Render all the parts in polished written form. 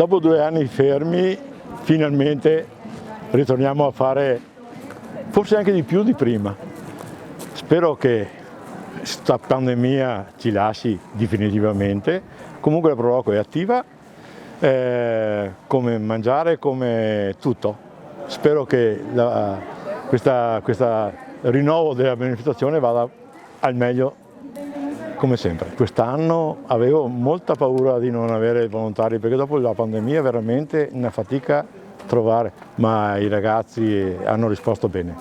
Dopo 2 anni fermi, finalmente ritorniamo a fare forse anche di più di prima. Spero che questa pandemia ci lasci definitivamente. Comunque la Pro Loco è attiva, come mangiare, come tutto. Spero che questa rinnovo della manifestazione vada al meglio come sempre. Quest'anno avevo molta paura di non avere volontari perché dopo la pandemia è veramente una fatica trovare, ma i ragazzi hanno risposto bene.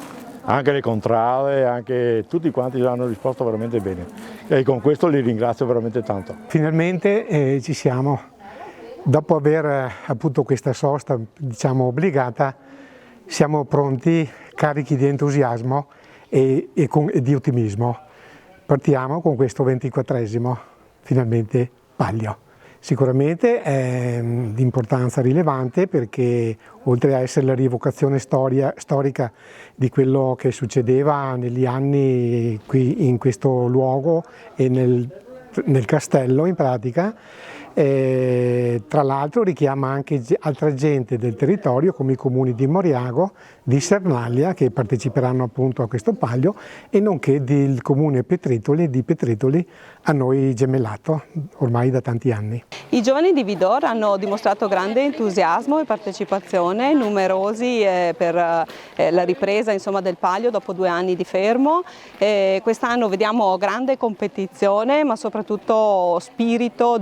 Anche le contrade, anche tutti quanti hanno risposto veramente bene e con questo li ringrazio veramente tanto. Finalmente ci siamo, dopo aver appunto questa sosta diciamo obbligata, siamo pronti, carichi di entusiasmo e di ottimismo. Partiamo con questo 24esimo, finalmente, Palio. Sicuramente è di importanza rilevante perché oltre a essere la rievocazione storica di quello che succedeva negli anni qui in questo luogo e nel castello in pratica, tra l'altro richiama anche altra gente del territorio come i comuni di Moriago, di Sernaglia che parteciperanno appunto a questo Palio e nonché del comune di Petritoli a noi gemellato ormai da tanti anni. I giovani di Vidor hanno dimostrato grande entusiasmo e partecipazione, numerosi per la ripresa insomma, del Palio dopo 2 anni di fermo. Quest'anno vediamo grande competizione ma soprattutto spirito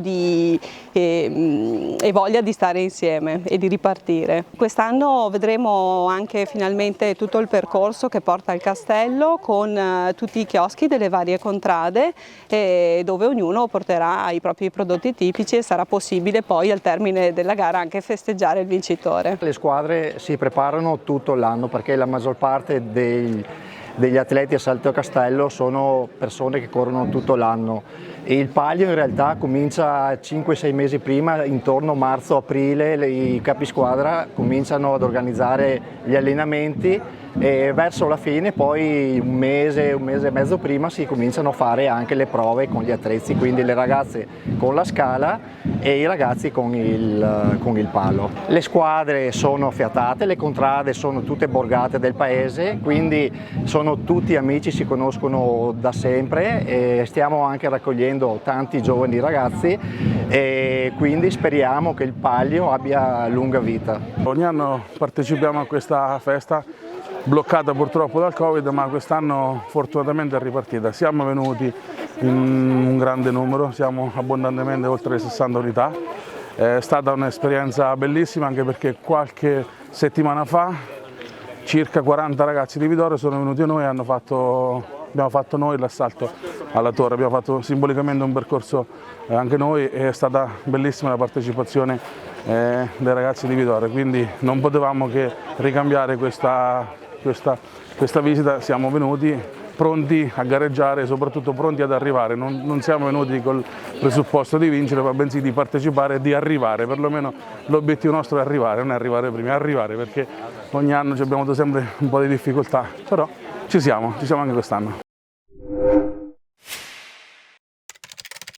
e voglia di stare insieme e di ripartire. Quest'anno vedremo anche finalmente tutto il percorso che porta al castello con tutti i chioschi delle varie contrade dove ognuno porterà i propri prodotti tipici e sarà possibile poi al termine della gara anche festeggiare il vincitore. Le squadre si preparano tutto l'anno perché la maggior parte degli atleti a Salto Castello sono persone che corrono tutto l'anno e il Palio in realtà comincia 5-6 mesi prima, intorno a marzo-aprile i capisquadra cominciano ad organizzare gli allenamenti e verso la fine poi un mese e mezzo prima si cominciano a fare anche le prove con gli attrezzi, quindi le ragazze con la scala e i ragazzi con il palo. Le squadre sono affiatate, le contrade sono tutte borgate del paese, quindi sono tutti amici, si conoscono da sempre e stiamo anche raccogliendo tanti giovani ragazzi e quindi speriamo che il Palio abbia lunga vita. Ogni anno partecipiamo a questa festa bloccata purtroppo dal Covid, ma quest'anno fortunatamente è ripartita. Siamo venuti in un grande numero, siamo abbondantemente oltre le 60 unità. È stata un'esperienza bellissima anche perché qualche settimana fa circa 40 ragazzi di Vidor sono venuti a noi e abbiamo fatto noi l'assalto alla torre, abbiamo fatto simbolicamente un percorso anche noi e è stata bellissima la partecipazione dei ragazzi di Vidor, quindi non potevamo che ricambiare questa visita, siamo venuti pronti a gareggiare e soprattutto pronti ad arrivare, non siamo venuti col presupposto di vincere ma bensì di partecipare e di arrivare, perlomeno l'obiettivo nostro è arrivare, non è arrivare prima, è arrivare perché ogni anno abbiamo avuto sempre un po' di difficoltà, però ci siamo anche quest'anno.